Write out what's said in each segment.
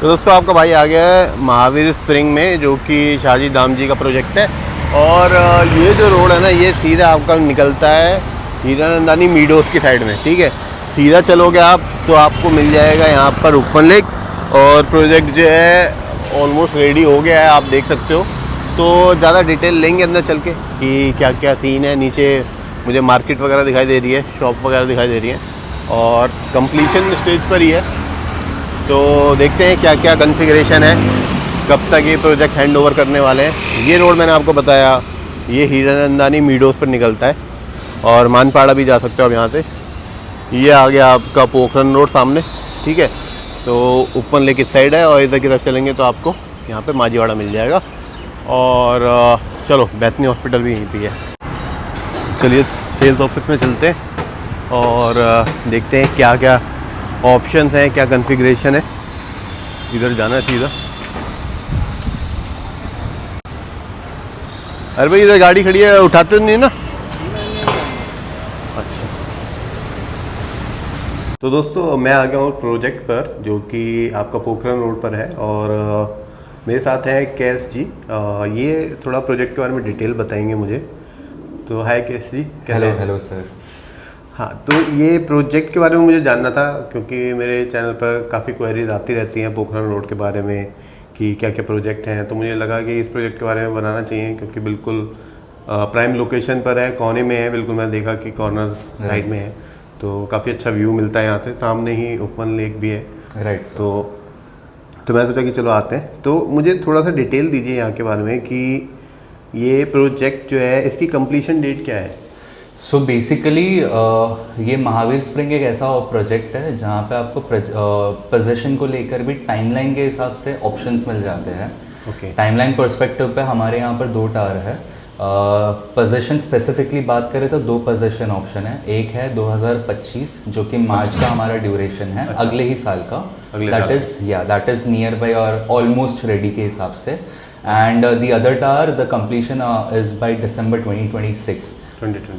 तो दोस्तों आपका भाई आ गया है महावीर स्प्रिंग में, जो कि शाहजी धाम जी का प्रोजेक्ट है। और ये जो रोड है ना, ये सीधा आपका निकलता है हीरानंदानी मीडोज की साइड में। ठीक है, सीधा चलोगे आप तो आपको मिल जाएगा यहाँ पर उपवन लेक। और प्रोजेक्ट जो है ऑलमोस्ट रेडी हो गया है, आप देख सकते हो। तो ज़्यादा डिटेल लेंगे अंदर चल के कि क्या क्या सीन है। नीचे मुझे मार्केट वगैरह दिखाई दे रही है, शॉप वगैरह दिखाई दे रही है, और कंप्लीशन स्टेज पर ही है। तो देखते हैं क्या क्या कॉन्फ़िगरेशन है, कब तक ये प्रोजेक्ट हैंड ओवर करने वाले हैं। ये रोड मैंने आपको बताया, ये हीरानंदानी मीडोज़ पर निकलता है, और मानपाड़ा भी जा सकते हो आप यहाँ से। ये आ गया आपका पोखरन रोड सामने। ठीक है, तो उपवन लेक इस साइड है, और इधर की तरफ चलेंगे तो आपको यहाँ पे माझीवाड़ा मिल जाएगा। और चलो बैतनी हॉस्पिटल भी यहीं पे है। चलिए सेल्स ऑफिस में चलते हैं और देखते हैं क्या क्या ऑप्शंस हैं, क्या कॉन्फ़िगरेशन है। इधर जाना है सीधा। अरे भाई इधर गाड़ी खड़ी है, उठाते तो नहीं ना? अच्छा, तो दोस्तों मैं आ गया हूँ प्रोजेक्ट पर, जो कि आपका पोखरन रोड पर है। और मेरे साथ है कैस जी। ये थोड़ा प्रोजेक्ट के बारे में डिटेल बताएंगे मुझे। तो हाय कैस जी। Hello hello sir. हाँ, तो ये प्रोजेक्ट के बारे में मुझे जानना था, क्योंकि मेरे चैनल पर काफ़ी क्वेरीज आती रहती हैं पोखरन रोड के बारे में कि क्या क्या प्रोजेक्ट हैं। तो मुझे लगा कि इस प्रोजेक्ट के बारे में बनाना चाहिए, क्योंकि बिल्कुल प्राइम लोकेशन पर है, कोने में है। बिल्कुल मैंने देखा कि कॉर्नर साइड में है, तो काफ़ी अच्छा व्यू मिलता है यहाँ से। सामने ही उपवन लेक भी है। राइट। तो मैं सोचा कि चलो आते हैं। तो मुझे थोड़ा सा डिटेल दीजिए यहाँ के बारे में कि ये प्रोजेक्ट जो है, इसकी कंप्लीशन डेट क्या है? सो बेसिकली ये महावीर स्प्रिंग एक ऐसा प्रोजेक्ट है जहाँ पे आपको पोजीशन को लेकर भी टाइमलाइन के हिसाब से ऑप्शंस मिल जाते हैं। ओके। टाइमलाइन पर्सपेक्टिव पे हमारे यहाँ पर 2 टावर है। पोजीशन स्पेसिफिकली बात करें तो 2 पोजीशन ऑप्शन है। एक है 2025 जो कि मार्च का हमारा ड्यूरेशन है। अच्छा। अगले ही साल का। दैट इज नियर बाय और ऑलमोस्ट रेडी के हिसाब से। And the other tower the completion is by December 2026।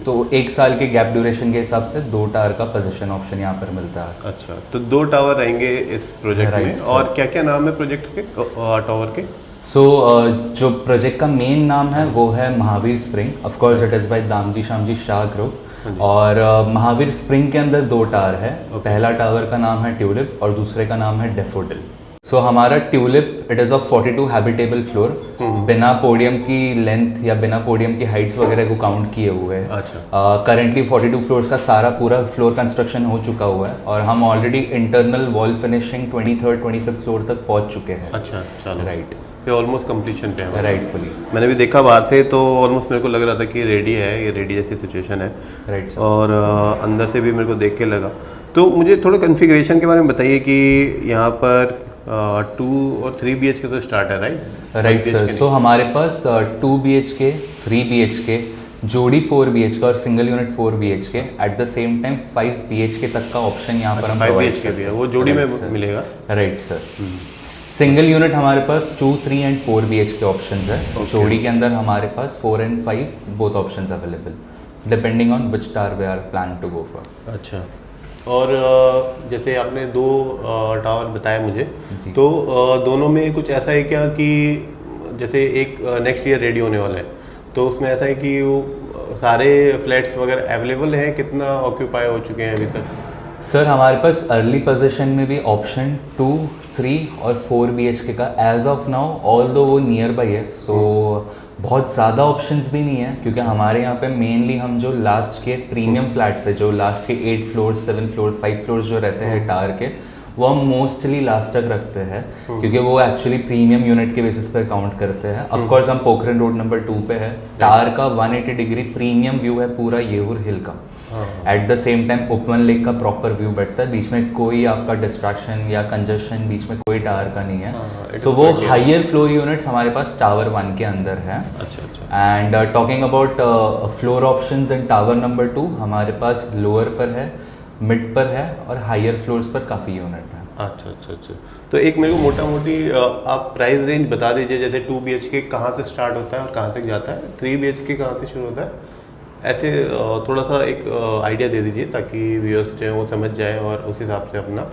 तो 1 साल के गैप ड्यूरेशन के हिसाब से 2 टावर का पोजीशन ऑप्शन यहाँ पर मिलता है। अच्छा, तो 2 टावर रहेंगे इस प्रोजेक्ट में। और क्या क्या नाम है प्रोजेक्ट के टावर के? जो प्रोजेक्ट का मेन नाम है वो है Mahavir spring. Of course it is by Damji Shyamji Shah group. और महावीर स्प्रिंग के अंदर 2 टावर है। पहला टावर का नाम है ट्यूलिप और दूसरे का नाम है डेफोडिल। हमारा tulip it is a 42 habitable floor, बिना पोडियम की लेंथ या बिना पोडियम की हाइट्स वगैरह को काउंट किए हुए है। अच्छा। करंटली 42 फ्लोर्स का सारा पूरा फ्लोर कंस्ट्रक्शन हो चुका हुआ है, और हम already internal wall finishing 23rd 25th floor तक पहुंच चुके हैं। अच्छा, चलो। राइट। ये ऑलमोस्ट कंप्लीशन पे है। राइटफुली। मैंने भी देखा बाहर से, तो ऑलमोस्ट मेरे को लग रहा था कि रेडी है, ये रेडी जैसी सिचुएशन है। राइट। और अंदर से भी मेरे को देख के लगा। तो मुझे थोड़ा कॉन्फ़िगरेशन के बारे में बताइए कि यहाँ पर 2 और 3 BHK तो स्टार्ट है, राइट सर। सो हमारे पास 2 BHK, 3 BHK, जोड़ी 4 BHK और single unit 4 BHK, eight the same time 5 BHK तक का ऑप्शन यहाँ पर हम 5 BHK भी है, वो जोड़ी में मिलेगा। Right sir. सिंगल यूनिट हमारे पास 2, 3 एंड 4 BHK ऑप्शंस है। जोड़ी के अंदर हमारे पास 4 and 5 both options available, depending on which tower we are plan to go for. अच्छा। और जैसे आपने 2 टावर बताए मुझे, तो दोनों में कुछ ऐसा है क्या कि जैसे एक नेक्स्ट ईयर रेडी होने वाला है, तो उसमें ऐसा है कि वो सारे फ्लैट्स वगैरह अवेलेबल हैं? कितना ऑक्यूपाई हो चुके हैं अभी तक? सर हमारे पास अर्ली पोजीशन में भी ऑप्शन 2, 3 और 4 BHK का एज ऑफ नाउ, ऑल दो वो नियर बाई है। बहुत ज़्यादा ऑप्शंस भी नहीं है, क्योंकि हमारे यहाँ पे मेनली हम जो लास्ट के प्रीमियम फ्लैट्स है, जो लास्ट के 8 फ्लोर्स, 7 फ्लोर्स, 5 फ्लोर्स जो रहते हैं टावर के, वो हम मोस्टली लास्ट तक रखते हैं, क्योंकि वो एक्चुअली प्रीमियम यूनिट के बेसिस पे काउंट करते हैं। ऑफ कोर्स हम पोखरन रोड नंबर 2 पे है। टावर का 180 डिग्री प्रीमियम व्यू है पूरा येहूर हिल का। एट द सेम टाइम उपवन लेक का प्रॉपर व्यू बैठता है, बीच में कोई आपका डिस्ट्रैक्शन या कंजस्शन बीच में कोई टावर का नहीं है। सो वो हायर फ्लोर यूनिट्स हमारे पास टावर 1 के अंदर है। अच्छा। And talking about floor options in tower number 2, हमारे पास लोअर पर है, मिड पर है और हायर फ्लोर्स पर काफ़ी यूनिट है। अच्छा। तो एक मेरे को मोटा मोटी आप प्राइस रेंज बता दीजिए, जैसे 2 BHK कहाँ से स्टार्ट होता है और कहाँ तक जाता है, 3 BHK कहाँ से शुरू होता है, ऐसे थोड़ा सा एक आइडिया दे दीजिए, ताकि व्यूअर्स जो है वो समझ जाए और उस हिसाब से अपना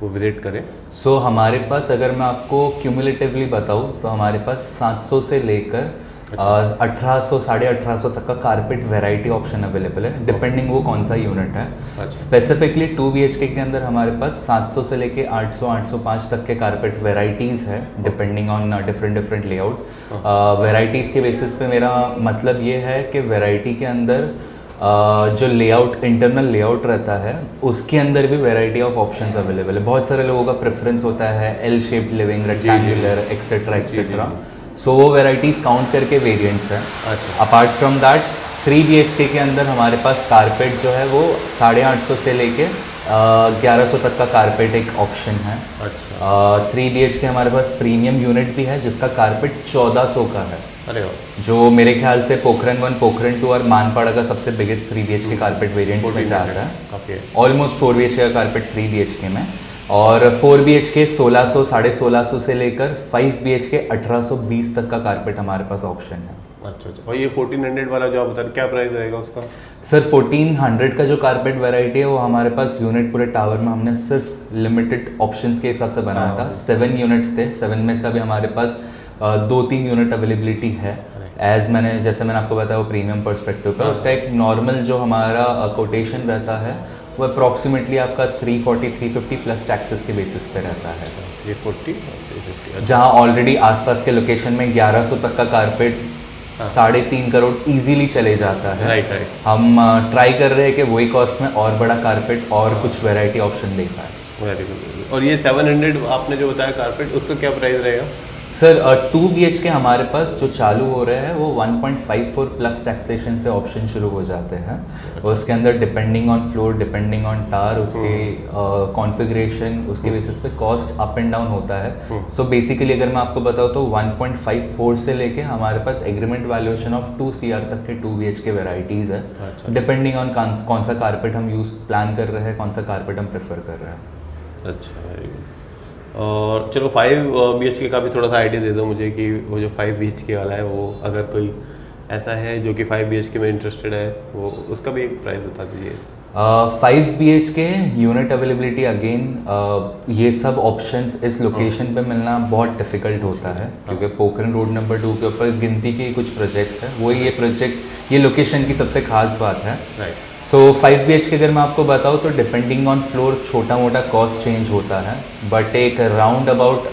वो विजिट करें। सो हमारे पास अगर मैं आपको क्यूमुलेटिवली बताऊँ तो हमारे पास 700 से लेकर 1800 1850 तक का कारपेट वैरायटी ऑप्शन अवेलेबल है, डिपेंडिंग वो कौन सा यूनिट है। स्पेसिफिकली 2 BHK के अंदर हमारे पास 700 से लेके 800 805 तक के कारपेट वैरायटीज़ है, depending on different layout. Varieties के बेसिस पे मेरा मतलब ये है कि वैरायटी के अंदर जो लेआउट इंटरनल लेआउट रहता है उसके अंदर भी वैरायटी ऑफ ऑप्शंस अवेलेबल है। बहुत सारे लोगों का प्रेफरेंस होता है L shaped living, rectangular etcetera etcetera, so वो वैराइटीज़ काउंट करके वेरिएंट्स हैं। अच्छा। अपार्ट फ्रॉम दैट 3 BHK के अंदर हमारे पास कारपेट जो है वो 850 से लेके 1100 तक का कारपेट एक ऑप्शन है। अच्छा। 3 BHK हमारे पास प्रीमियम यूनिट भी है जिसका कारपेट 1400 का है। अरे वाह। जो मेरे ख्याल से पोखरन 1 पोखरन 2 और मानपाड़ा का सबसे बिगेस्ट 3 BHK कारपेट वेरिएंट में से आता है। ऑलमोस्ट 4 BHK का कारपेट 3 BHK में, और 4 BHK 1600 1650 से लेकर 5 BHK 1820 तक का कारपेट हमारे पास ऑप्शन है। अच्छा अच्छा। और ये 1400 वाला जो आप बता रहे, क्या प्राइस रहेगा उसका? सर 1400 का जो कारपेट वैरायटी है वो हमारे पास यूनिट पूरे टावर में हमने सिर्फ लिमिटेड ऑप्शंस के हिसाब से बनाया था। 7 यूनिट्स थे, 7 में से अभी हमारे पास 2-3 यूनिट अवेलेबिलिटी है। जैसे मैंने आपको बताया वो प्रीमियम पर्सपेक्टिव पर उसका एक नॉर्मल जो हमारा कोटेशन रहता है वो अप्रॉक्सीमेटली आपका 340-350 प्लस टैक्सेस के बेसिस पे रहता है। ये 40 जहाँ ऑलरेडी आसपास के लोकेशन में 1100 तक का कारपेट 3.5 करोड़ इजीली चले जाता है। राइट। हम ट्राई कर रहे हैं कि वही कॉस्ट में और बड़ा कारपेट और कुछ वैरायटी ऑप्शन दे पाए। Very good. और ये 700 आपने जो बताया कारपेट, उसका क्या प्राइस रहेगा? सर 2 BHK हमारे पास जो चालू हो रहे हैं वो 1.54 प्लस टैक्सेशन से ऑप्शन शुरू हो जाते हैं। और उसके अंदर depending on floor, depending on tower, उसके कॉन्फ़िगरेशन, उसके बेसिस पे कॉस्ट अप एंड डाउन होता है। सो बेसिकली अगर मैं आपको बताऊँ तो 1.54 से लेके हमारे पास एग्रीमेंट वैल्यूएशन ऑफ 2 CR तक के 2 BHK वेराइटीज़ है, डिपेंडिंग ऑन कौन सा कारपेट हम प्लान कर रहे हैं, कौन सा कारपेट हम प्रेफर कर रहे हैं। अच्छा, वेरी गुड। और चलो 5 BHK का भी थोड़ा सा आइडिया दे दो मुझे कि वो जो 5 BHK वाला है वो अगर कोई ऐसा है जो कि 5 BHK में इंटरेस्टेड है, वो उसका भी एक प्राइस बता दीजिए। 5 BHK यूनिट अवेलेबिलिटी अगेन ये सब ऑप्शंस इस लोकेशन पे मिलना बहुत डिफिकल्ट होता है क्योंकि पोखरन रोड नंबर 2 के ऊपर गिनती के कुछ प्रोजेक्ट्स हैं, वही ये प्रोजेक्ट ये लोकेशन की सबसे खास बात है। राइट। सो 5 BHK अगर मैं आपको बताऊँ तो डिपेंडिंग ऑन फ्लोर छोटा मोटा कॉस्ट चेंज होता है, बट एक राउंड अबाउट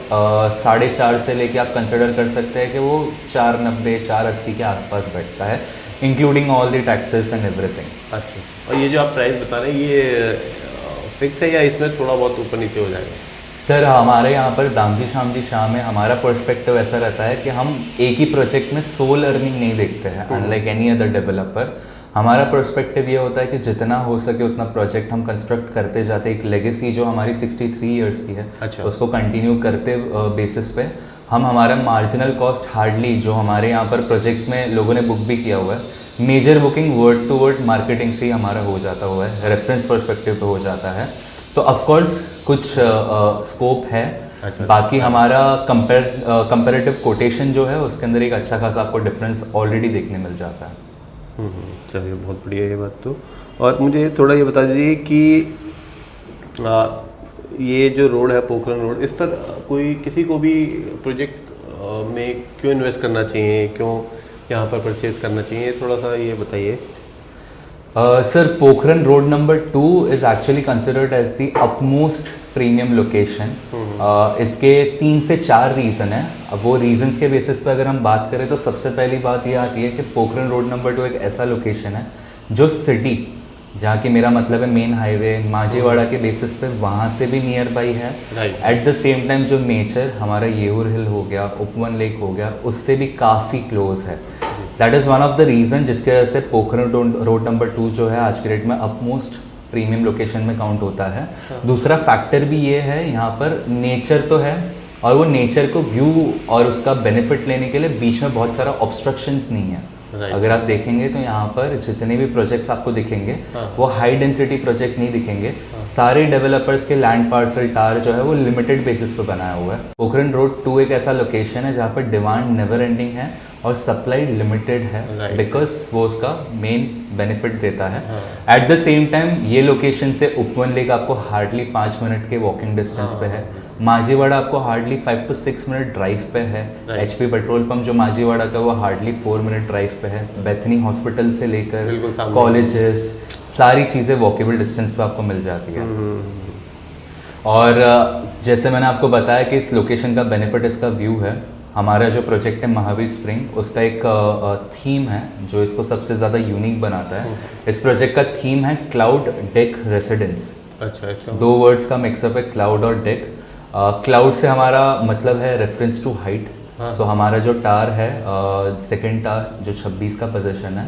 4.5 से लेके आप कंसिडर कर सकते हैं कि वो 490 480 के आसपास बैठता है, including all the taxes and everything. अच्छा। और ये जो आप प्राइस बता रहे हैं ये फिक्स है या इसमें थोड़ा बहुत ऊपर नीचे हो जाएगा? सर हमारे यहाँ पर दामजी शामजी शाह में हमारा पर्सपेक्टिव ऐसा रहता है कि हम एक ही प्रोजेक्ट में सोल अर्निंग नहीं देखते हैं, अनलाइक एनी अदर डेवलपर। हमारा पर्सपेक्टिव ये होता है कि जितना हो सके उतना प्रोजेक्ट हम कंस्ट्रक्ट करते जाते, एक लेगेसी जो हमारी 63 इयर्स की है अच्छा। उसको कंटिन्यू करते बेसिस पे हम हमारा मार्जिनल कॉस्ट हार्डली जो हमारे यहाँ पर प्रोजेक्ट्स में लोगों ने बुक भी किया हुआ है, major booking word to word marketing से ही हमारा हो जाता हुआ है, रेफरेंस पर्सपेक्टिव पे हो जाता है। तो ऑफकोर्स कुछ स्कोप है। अच्छा। बाकी हमारा कंपेरेटिव कोटेशन जो है उसके अंदर एक अच्छा खासा आपको डिफरेंस ऑलरेडी देखने मिल जाता है। चलिए, बहुत बढ़िया ये बात। तो और मुझे थोड़ा ये बता दीजिए कि ये जो रोड है पोखरन रोड, इस पर कोई किसी को भी प्रोजेक्ट में क्यों इन्वेस्ट करना चाहिए, क्यों यहाँ पर परचेज करना चाहिए, थोड़ा सा ये बताइए। Sir Pokhran road number 2 is actually considered as the upmost premium location. इसके 3 से 4 रीज़न है। अब वो रीजंस के बेसिस पे अगर हम बात करें तो सबसे पहली बात ये आती है कि पोखरन रोड नंबर 2 एक ऐसा लोकेशन है जो सिटी, जहाँ की मेरा मतलब है मेन हाईवे मांझीवाड़ा के बेसिस पे वहाँ से भी नियर बाई है। एट द सेम टाइम जो नेचर हमारा येहूर हिल हो गया, उपवन लेक हो गया, उससे भी काफ़ी क्लोज है। That is one of the reason जिसके वजह से पोखरन रोड नंबर 2 जो है आज के डेट में अपमोस्ट प्रीमियम लोकेशन में काउंट होता है। दूसरा फैक्टर भी ये है, यहाँ पर नेचर तो है और वो नेचर को व्यू और उसका बेनिफिट लेने के लिए बीच में बहुत सारा ऑब्स्ट्रक्शंस नहीं है। Right. अगर आप देखेंगे तो यहाँ पर जितने भी प्रोजेक्ट्स आपको दिखेंगे वो हाई डेंसिटी प्रोजेक्ट नहीं दिखेंगे। सारे डेवलपर्स के लैंड पार्सल टार जो है वो लिमिटेड बेसिस पे बनाया हुआ है। पोखरण रोड 2 एक ऐसा लोकेशन है जहाँ पर डिमांड नेवर एंडिंग है और सप्लाई लिमिटेड है, बिकॉज वो उसका मेन बेनिफिट देता है। एट द सेम टाइम ये लोकेशन से उपवन लेक आपको हार्डली 5 मिनट के वॉकिंग डिस्टेंस पे है। माझीवाड़ा आपको हार्डली 5 to 6 मिनट ड्राइव पे है। HP पेट्रोल पंप जो माझीवाड़ा का वो हार्डली 4 मिनट ड्राइव पे है। बेथनी हॉस्पिटल से लेकर कॉलेजेस सारी चीज़ें वॉकेबल डिस्टेंस पे आपको मिल जाती है। और जैसे मैंने आपको बताया कि इस लोकेशन का बेनिफिट इसका व्यू है। हमारा जो प्रोजेक्ट है महावीर स्प्रिंग, उसका एक थीम है जो इसको सबसे ज़्यादा यूनिक बनाता है। इस प्रोजेक्ट का थीम है क्लाउड डेक रेसिडेंस। अच्छा। 2 वर्ड्स का मिक्सअप है, क्लाउड और डेक। क्लाउड से हमारा मतलब है रेफरेंस टू हाइट। सो हमारा जो टार है, सेकेंड टार जो 26 का पोजीशन है,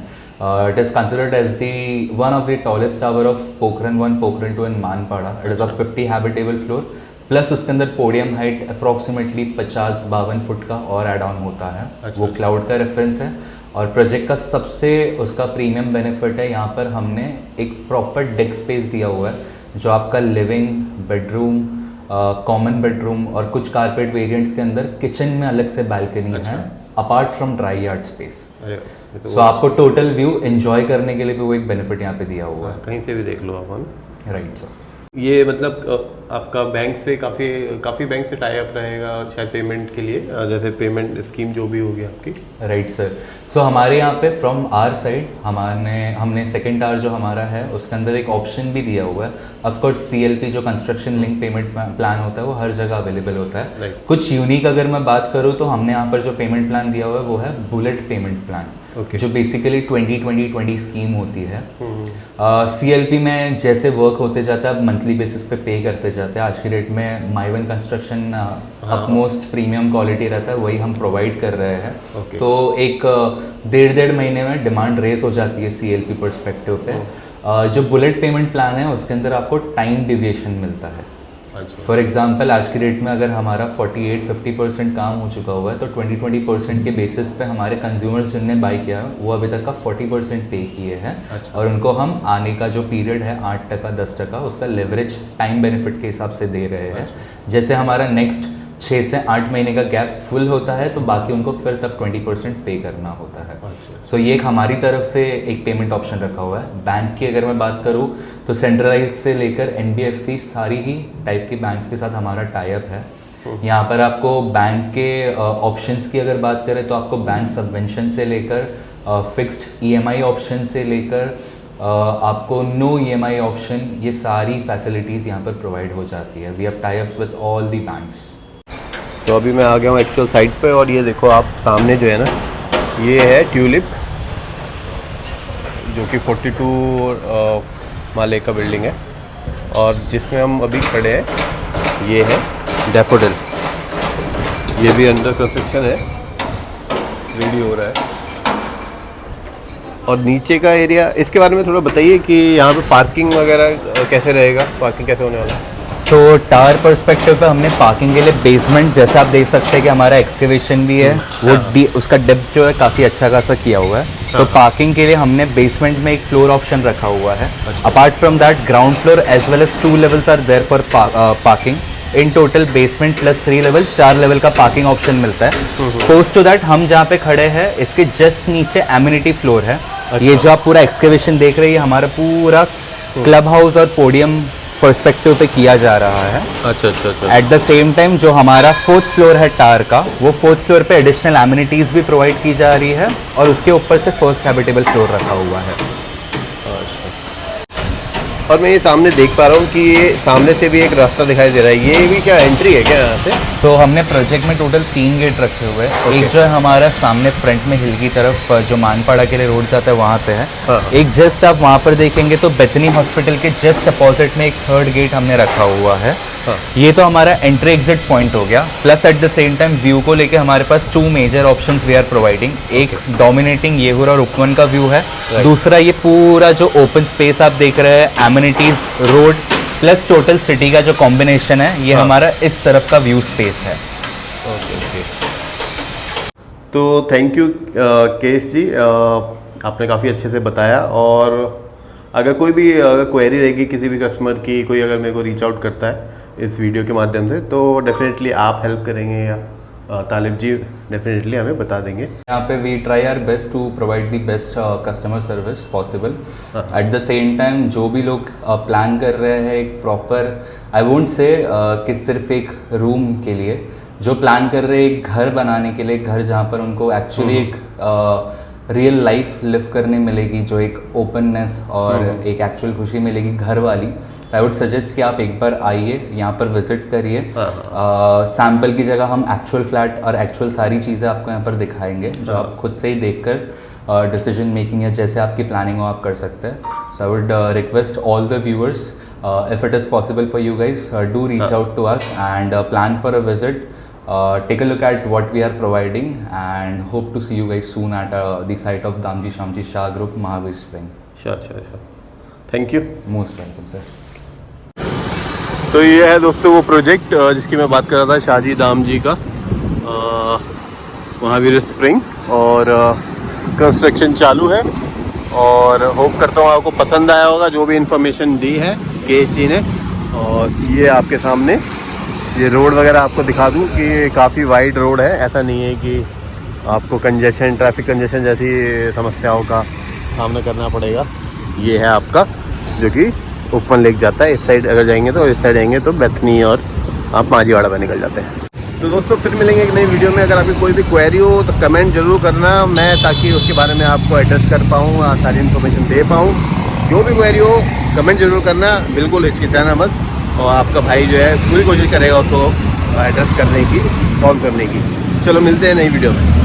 it is considered as the one of the tallest tower of Pokhran 1, Pokhran 2 and Manpada. It is of 50 habitable floor, plus उसके अंदर पोडियम हाइट अप्रॉक्सीमेटली 50-52 फुट का और एड ऑन होता है। वो क्लाउड का रेफरेंस है। और प्रोजेक्ट का सबसे उसका प्रीमियम बेनिफिट है, यहाँ पर हमने एक प्रॉपर डेक स्पेस दिया हुआ है जो आपका लिविंग, बेडरूम, कॉमन बेडरूम और कुछ कारपेट वेरिएंट्स के अंदर किचन में अलग से बालकनी है, apart from dry yard space. So आपको टोटल व्यू एंजॉय करने के लिए भी वो एक बेनिफिट यहाँ पे दिया हुआ है। कहीं से भी देख लो आप, राइट सर। ये मतलब आपका बैंक से काफ़ी बैंक से टाई अप रहेगा शायद पेमेंट के लिए, जैसे पेमेंट स्कीम जो भी होगी आपकी। Right sir. सो हमारे यहाँ पे फ्रॉम आवर साइड हमने सेकेंड टावर जो हमारा है उसके अंदर एक ऑप्शन भी दिया हुआ है। ऑफकोर्स CLP जो कंस्ट्रक्शन लिंक पेमेंट प्लान होता है वो हर जगह अवेलेबल होता है। कुछ यूनिक अगर मैं बात करूँ तो हमने यहाँ पर जो पेमेंट प्लान दिया हुआ है वो है बुलेट पेमेंट प्लान, जो बेसिकली 20-20-20 स्कीम होती है। CLP में जैसे वर्क होते जाता है, मंथली बेसिस पे पे करते जाते हैं। आज की डेट में माइवन कंस्ट्रक्शन अपमोस्ट प्रीमियम क्वालिटी रहता है, वही हम प्रोवाइड कर रहे हैं। तो एक 1.5 महीने में डिमांड रेस हो जाती है CLP पर्सपेक्टिव पे। जो बुलेट पेमेंट प्लान है उसके अंदर आपको टाइम डिविएशन मिलता है। फॉर एग्जाम्पल आज की डेट में अगर हमारा 48-50% काम हो चुका हुआ है तो 20-20% के बेसिस पे हमारे कंज्यूमर्स जिनने बाई किया है वो अभी तक का 40% पे किए हैं। और उनको हम आने का जो पीरियड है 8%, 10% उसका लेवरेज टाइम बेनिफिट के हिसाब से दे रहे हैं। जैसे हमारा नेक्स्ट 6 से 8 महीने का गैप फुल होता है तो बाकी उनको फिर तब 20% पे करना होता है। सो ये एक हमारी तरफ से एक पेमेंट ऑप्शन रखा हुआ है। बैंक की अगर मैं बात करूँ तो सेंट्रलाइज से लेकर NBFC सारी ही टाइप के बैंक्स के साथ हमारा टाई अप है। यहाँ पर आपको बैंक के ऑप्शंस की अगर बात करें तो आपको बैंक सबवेंशन से लेकर फिक्स्ड EMI ऑप्शन से लेकर आपको नो EMI ऑप्शन, ये सारी फैसिलिटीज़ यहाँ पर प्रोवाइड हो जाती है। We have tie ups with all the banks. तो अभी मैं आ गया हूँ एक्चुअल साइट पे और ये देखो आप सामने जो है ना, ये है ट्यूलिप जो कि 42 माले का बिल्डिंग है। और जिसमें हम अभी खड़े हैं ये है डैफोडिल। ये भी अंडर कंस्ट्रक्शन है, रेडी हो रहा है। और नीचे का एरिया, इसके बारे में थोड़ा बताइए कि यहाँ पे पार्किंग वगैरह कैसे रहेगा, पार्किंग कैसे होने वाला है? सो टावर पर्सपेक्टिव पे हमने पार्किंग के लिए बेसमेंट, जैसे आप देख सकते हैं कि हमारा एक्सकेवेशन भी है, वो उसका डेप्थ जो है काफ़ी अच्छा खासा किया हुआ है। तो पार्किंग के लिए हमने बेसमेंट में एक फ्लोर ऑप्शन रखा हुआ है। Apart from that ground floor as well as 2 levels are there for parking. In total basement plus 3 level 4 level का पार्किंग ऑप्शन मिलता है। पोस्ट टू दैट हम जहाँ पे खड़े हैं इसके जस्ट नीचे एमिनिटी फ्लोर है। ये जो आप पूरा एक्सकेवेशन देख रहे हैं हमारा पूरा क्लब हाउस और पोडियम पर्सपेक्टिव पे किया जा रहा है। अच्छा। एट द सेम टाइम जो हमारा 4th फ्लोर है टार का, वो 4th फ्लोर पे एडिशनल एमिनिटीज़ भी प्रोवाइड की जा रही है और उसके ऊपर से फर्स्ट हैबिटेबल फ्लोर रखा हुआ है। और मैं ये सामने देख पा रहा हूँ कि ये सामने से भी एक रास्ता दिखाई दे रहा है, ये भी क्या एंट्री है क्या यहाँ से? सो हमने प्रोजेक्ट में टोटल 3 गेट रखे हुए हैं। एक जो है हमारा सामने फ्रंट में हिल की तरफ जो मानपाड़ा के लिए रोड जाता है वहाँ पे है। एक जस्ट आप वहाँ पर देखेंगे तो बेथनी हॉस्पिटल के जस्ट अपोजिट में एक 3rd गेट हमने रखा हुआ है। ये तो हमारा एंट्री एग्जिट पॉइंट हो गया। Plus at the same time view को लेके हमारे पास 2 major options we are providing. एक डोमिनेटिंग येहूर और उपवन का व्यू है, दूसरा ये पूरा जो ओपन स्पेस आप देख रहे हैं amenities, road plus total city का जो कॉम्बिनेशन है, ये हमारा इस तरफ का व्यू स्पेस है। ओके। तो थैंक यू केस जी, आपने काफ़ी अच्छे से बताया। और अगर कोई भी क्वेरी रहेगी किसी भी कस्टमर की, कोई अगर मेरे को रीच आउट करता है इस वीडियो के माध्यम से, तो डेफिनेटली आप हेल्प करेंगे या तालिब जी डेफिनेटली हमें बता देंगे। यहाँ पे we try our best to provide the best customer service possible. At the same time जो भी लोग प्लान कर रहे हैं एक प्रॉपर, आई वोंट से कि सिर्फ एक रूम के लिए, जो प्लान कर रहे हैं एक घर बनाने के लिए, एक घर जहाँ पर उनको एक्चुअली एक रियल लाइफ लिव करने मिलेगी, जो एक ओपननेस और एक एक्चुअल खुशी मिलेगी घर वाली, आई वुड सजेस्ट कि आप एक बार आइए, यहाँ पर विजिट करिए। सैम्पल की जगह हम एक्चुअल फ्लैट और एक्चुअल सारी चीज़ें आपको यहाँ पर दिखाएंगे, जो आप खुद से ही देखकर डिसीजन मेकिंग है जैसे आपकी प्लानिंग हो आप कर सकते हैं। So I would request all the viewers, if it is possible for you guys, do reach out to us and plan for a visit. Take a look at what we are providing and hope to see you guys soon at the site of Damji Shamji Shah Group, Mahavir Spring. Sure. Thank you. Most welcome, sir. तो ये है दोस्तों वो project जिसकी मैं बात कर रहा था, शाहजी दाम जी का महावीर स्प्रिंग, और कंस्ट्रक्शन चालू है। और होप करता हूँ आपको पसंद आया होगा जो भी इन्फॉर्मेशन दी है केस जी ने। और ये आपके सामने ये रोड वगैरह आपको दिखा दूं कि काफ़ी वाइड रोड है, ऐसा नहीं है कि आपको कंजेशन, ट्रैफिक कंजेशन जैसी समस्याओं का सामना करना पड़ेगा। ये है आपका जो कि उपवन लेक जाता है, इस साइड अगर जाएंगे तो, इस साइड जाएंगे तो बेथनी और आप मांझीवाड़ा पर निकल जाते हैं। तो दोस्तों फिर मिलेंगे एक नई वीडियो में। अगर आपकी कोई भी क्वेरी हो तो कमेंट जरूर करना, मैं ताकि उसके बारे में आपको एड्रेस कर पाऊँ, सारी इन्फॉर्मेशन दे पाऊँ। जो भी क्वेरी हो कमेंट जरूर करना, बिल्कुल हिचकिचाना मत, और आपका भाई जो है पूरी कोशिश करेगा उसको एड्रेस करने की, सॉल्व करने की। चलो मिलते हैं नई वीडियो में।